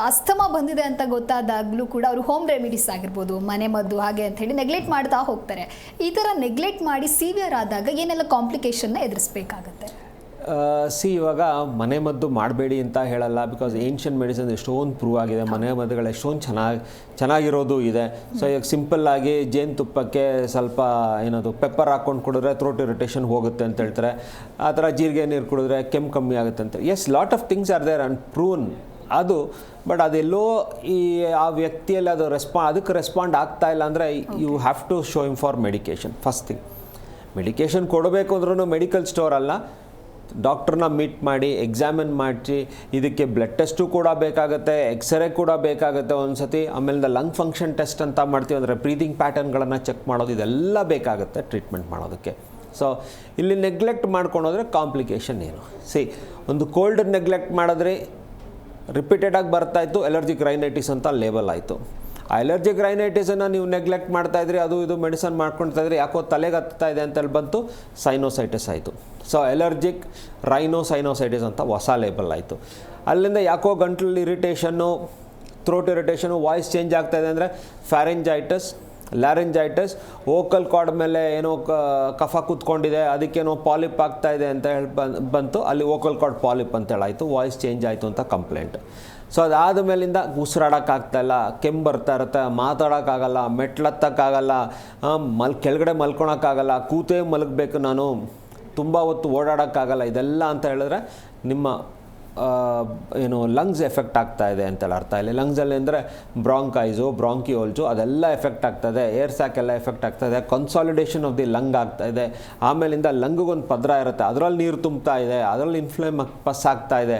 Asthma ಬಂದಿದೆ ಅಂತ ಗೊತ್ತಾದಾಗಲೂ ಕೂಡ ಅವರು ಹೋಮ್ ರೆಮಿಡೀಸ್ ಆಗಿರ್ಬೋದು, ಮನೆ ಮದ್ದು ಹಾಗೆ ಅಂತ ಹೇಳಿ ನೆಗ್ಲೆಕ್ಟ್ ಮಾಡ್ತಾ ಹೋಗ್ತಾರೆ. ಈ ಥರ ನೆಗ್ಲೆಕ್ಟ್ ಮಾಡಿ ಸಿವಿಯರ್ ಆದಾಗ ಏನೆಲ್ಲ ಕಾಂಪ್ಲಿಕೇಶನ್ನ ಎದುರಿಸಬೇಕಾಗತ್ತೆ? ಇವಾಗ ಮನೆ ಮದ್ದು ಮಾಡಬೇಡಿ ಅಂತ ಹೇಳಲ್ಲ, ಬಿಕಾಸ್ ಏನ್ಷಿಯಂಟ್ ಮೆಡಿಸಿನ್ ಎಷ್ಟೊಂದು ಪ್ರೂವ್ ಆಗಿದೆ, ಮನೆ ಮದ್ದುಗಳು ಎಷ್ಟೊಂದು ಚೆನ್ನಾಗಿರೋದು ಇದೆ. ಸೊ ಈಗ ಸಿಂಪಲ್ಲಾಗಿ ಜೇನುತುಪ್ಪಕ್ಕೆ ಸ್ವಲ್ಪ ಏನದು ಪೆಪ್ಪರ್ ಹಾಕ್ಕೊಂಡು ಕುಡಿದ್ರೆ ಥ್ರೋಟ್ ಇರಿಟೇಷನ್ ಹೋಗುತ್ತೆ ಅಂತ ಹೇಳ್ತಾರೆ. ಆ ಥರ ಜೀರಿಗೆ ನೀರು ಕುಡಿದ್ರೆ ಕೆಮ್ಮು ಕಮ್ಮಿ ಆಗುತ್ತೆ ಅಂತ. Yes, lot of things are there and prune ಅದು. ಬಟ್ ಅದೆಲ್ಲೋ ಆ ವ್ಯಕ್ತಿಯಲ್ಲಿ ಅದು ಅದಕ್ಕೆ ರೆಸ್ಪಾಂಡ್ ಆಗ್ತಾ ಇಲ್ಲ ಅಂದರೆ you have to show him for medication. First thing, medication ಕೊಡಬೇಕು ಅಂದ್ರೂ ಮೆಡಿಕಲ್ ಸ್ಟೋರ್ ಅಲ್ಲ, ಡಾಕ್ಟ್ರನ್ನ ಮೀಟ್ ಮಾಡಿ ಎಕ್ಸಾಮಿನ್ ಮಾಡಿ, ಇದಕ್ಕೆ ಬ್ಲಡ್ ಟೆಸ್ಟು ಕೂಡ ಬೇಕಾಗುತ್ತೆ, ಎಕ್ಸ್ರೇ ಕೂಡ ಬೇಕಾಗುತ್ತೆ ಒಂದು ಸತಿ. ಆಮೇಲೆ ಲಂಗ್ ಫಂಕ್ಷನ್ ಟೆಸ್ಟ್ ಅಂತ ಮಾಡ್ತೀವಿ, ಅಂದರೆ ಬ್ರೀದಿಂಗ್ ಪ್ಯಾಟರ್ನ್ಗಳನ್ನು ಚೆಕ್ ಮಾಡೋದು, ಇದೆಲ್ಲ ಬೇಕಾಗುತ್ತೆ ಟ್ರೀಟ್ಮೆಂಟ್ ಮಾಡೋದಕ್ಕೆ. ಸೊ ಇಲ್ಲಿ ನೆಗ್ಲೆಕ್ಟ್ ಮಾಡ್ಕೊಂಡೋದ್ರೆ ಕಾಂಪ್ಲಿಕೇಶನ್ ಏನು? ಒಂದು ಕೋಲ್ಡ್ ನೆಗ್ಲೆಕ್ಟ್ ಮಾಡಿದ್ರೆ ರಿಪೀಟೆಡಾಗಿ ಬರ್ತಾಯಿತ್ತು, ಎಲರ್ಜಿಕ್ ರೈನೈಟಿಸ್ ಅಂತ ಲೇಬಲ್ ಆಯಿತು. ಆ ಎಲರ್ಜಿಕ್ ರೈನೈಟಿಸನ್ನು ನೀವು ನೆಗ್ಲೆಕ್ಟ್ ಮಾಡ್ತಾಯಿದ್ರಿ, ಅದು ಇದು ಮೆಡಿಸನ್ ಮಾಡ್ಕೊಳ್ತಾಯಿದ್ರಿ, ಯಾಕೋ ತಲೆಗೆ ಹತ್ತಾ ಇದೆ ಅಂತೇಳಿ ಬಂತು, ಸೈನೋಸೈಟಿಸ್ ಆಯಿತು. ಸೊ ಎಲರ್ಜಿಕ್ ರೈನೋಸೈನೋಸೈಟಿಸ್ ಅಂತ ಹೊಸ ಲೇಬಲ್ ಆಯಿತು. ಅಲ್ಲಿಂದ ಯಾಕೋ ಗಂಟ್ಲಲ್ಲಿ ಇರಿಟೇಷನ್ನು, ಥ್ರೋಟ್ ಇರಿಟೇಷನು, ವಾಯ್ಸ್ ಚೇಂಜ್ ಆಗ್ತಾಯಿದೆ ಅಂದರೆ ಫ್ಯಾರಿಂಜೈಟಿಸ್, ಲ್ಯಾರಿಂಜೈಟಿಸ್, ವೋಕಲ್ ಕಾರ್ಡ್ ಮೇಲೆ ಏನೋ ಕಫ ಕೂತ್ಕೊಂಡಿದೆ, ಅದಕ್ಕೇನೋ ಪಾಲಿಪ್ ಆಗ್ತಾಯಿದೆ ಅಂತ ಹೇಳಿ ಬಂತು, ಅಲ್ಲಿ ವೋಕಲ್ ಕಾರ್ಡ್ ಪಾಲಿಪ್ ಅಂತೇಳಾಯಿತು, ವಾಯ್ಸ್ ಚೇಂಜ್ ಆಯಿತು ಅಂತ ಕಂಪ್ಲೇಂಟ್. ಸೊ ಅದಾದ ಮೇಲಿಂದ ಉಸಿರಾಡೋಕ್ಕಾಗ್ತಾಯಿಲ್ಲ, ಕೆಮ್ಮು ಬರ್ತಾ ಇರುತ್ತೆ, ಮಾತಾಡೋಕ್ಕಾಗಲ್ಲ, ಮೆಟ್ಲತ್ತಕ್ಕಾಗಲ್ಲ, ಕೆಳಗಡೆ ಮಲ್ಕೊಳಕ್ಕಾಗಲ್ಲ, ಕೂತೇ ಮಲಗಬೇಕು ನಾನು, ತುಂಬ ಹೊತ್ತು ಓಡಾಡೋಕ್ಕಾಗಲ್ಲ. ಇದೆಲ್ಲ ಅಂತ ಹೇಳಿದ್ರೆ ನಿಮ್ಮ ಲಂಗ್ಸ್ ಎಫೆಕ್ಟ್ ಆಗ್ತಾ ಇದೆ ಅಂತೇಳಿ ಅರ್ಥ. ಇಲ್ಲಿ ಲಂಗ್ಸಲ್ಲಿ ಅಂದರೆ ಬ್ರಾಂಕೈಸು, ಬ್ರಾಂಕಿಯೋಲ್ಸು ಅದೆಲ್ಲ ಎಫೆಕ್ಟ್ ಆಗ್ತಾಯಿದೆ, ಏರ್ ಸ್ಯಾಕ್ ಎಲ್ಲ ಎಫೆಕ್ಟ್ ಆಗ್ತಾಯಿದೆ, ಕನ್ಸಾಲಿಡೇಷನ್ ಆಫ್ ದಿ ಲಂಗ್ ಆಗ್ತಾಯಿದೆ. ಆಮೇಲಿಂದ ಲಂಗಿಗೊಂದು ಪದರ ಇರುತ್ತೆ, ಅದರಲ್ಲಿ ನೀರು ತುಂಬ್ತಾ ಇದೆ, ಅದರಲ್ಲಿ ಪಸ್ ಆಗ್ತಾ ಇದೆ.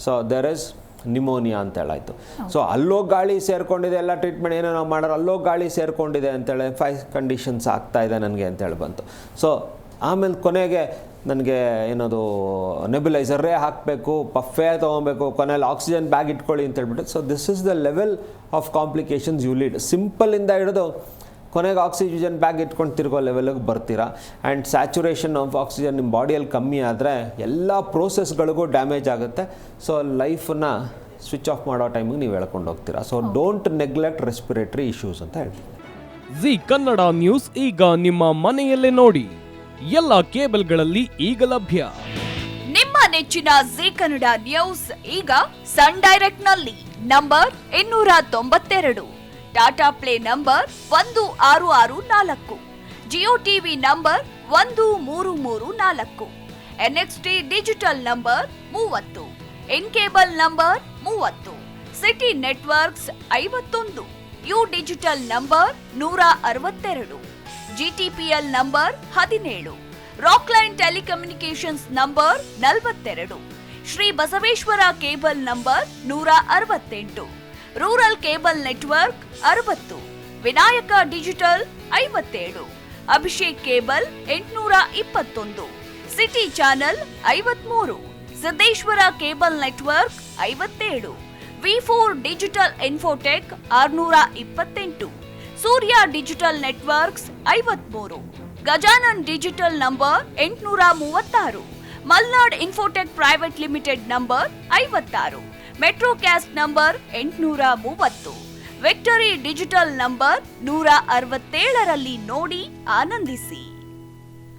ಸೊ ದೇರ್ ಇಸ್ ನಿಮೋನಿಯಾ ಅಂತೇಳಾಯಿತು. ಸೊ ಅಲ್ಲೋ ಗಾಳಿ ಸೇರಿಕೊಂಡಿದೆ, ಎಲ್ಲ ಟ್ರೀಟ್ಮೆಂಟ್ ಏನೋ ನಾವು ಮಾಡೋರು, ಅಲ್ಲೋ ಗಾಳಿ ಸೇರಿಕೊಂಡಿದೆ ಅಂತೇಳಿ 5 ಕಂಡೀಷನ್ಸ್ ಆಗ್ತಾಯಿದೆ ನನಗೆ ಅಂತೇಳಿ ಬಂತು. ಸೊ ಆಮೇಲೆ ಕೊನೆಗೆ ನನಗೆ ಏನದು ನೆಬ್ಯುಲೈಸರೇ ಹಾಕಬೇಕು, ಪಫೇ ತೊಗೊಬೇಕು, ಕೊನೆಯಲ್ಲಿ ಆಕ್ಸಿಜನ್ ಬ್ಯಾಗ್ ಇಟ್ಕೊಳ್ಳಿ ಅಂತ ಹೇಳ್ಬಿಟ್ಟು. So this is the level of complications you lead. ಸಿಂಪಲಿಂದ ಹಿಡಿದು ಕೊನೆಗೆ ಆಕ್ಸಿಜನ್ ಬ್ಯಾಗ್ ಇಟ್ಕೊಂಡು ತಿರ್ಗೋ ಲೆವೆಲಿಗೆ ಬರ್ತೀರಾ. ಆ್ಯಂಡ್ ಸ್ಯಾಚುರೇಷನ್ ಆಫ್ ಆಕ್ಸಿಜನ್ ನಿಮ್ಮ ಬಾಡಿಯಲ್ಲಿ ಕಮ್ಮಿ ಆದರೆ ಎಲ್ಲ ಪ್ರೋಸೆಸ್ಗಳಿಗೂ ಡ್ಯಾಮೇಜ್ ಆಗುತ್ತೆ. ಸೊ ಲೈಫನ್ನ ಸ್ವಿಚ್ ಆಫ್ ಮಾಡೋ ಟೈಮಿಗೆ ನೀವು ಹೇಳ್ಕೊಂಡು ಹೋಗ್ತೀರಾ. So don't neglect respiratory issues ಅಂತ ಹೇಳ್ತೀವಿ. ಜಿ ಕನ್ನಡ ನ್ಯೂಸ್ ಈಗ ನಿಮ್ಮ ಮನೆಯಲ್ಲೇ ನೋಡಿ, ಎಲ್ಲ ಕೇಬಲ್ಗಳಲ್ಲಿ ಈಗ ಲಭ್ಯ. ನಿಮ್ಮ ನೆಚ್ಚಿನ ಜಿ ಕನ್ನಡ ನ್ಯೂಸ್ ಈಗ ಸನ್ ಡೈರೆಕ್ಟ್ ನಲ್ಲಿ number 292, Tata play number 1664, Jio TV number 1334, NXT digital number 30, in cable number 30, city networks 51, U digital number 162, GTPL number 17, Rockline telecommunications number 42, Shri Basaveshwara cable number 168, rural cable network 60, Vinayaka digital 57, Abhishek cable 821, city channel 53, Siddeshwara cable network 57, V4 digital Infotech 628, Surya digital networks 53, Gajanan digital number 836, Malnad Infotech Private Limited number 56, Metrocast number 830, Victory Digital number 167ರಲ್ಲಿ ನೋಡಿ ಆನಂದಿಸಿ.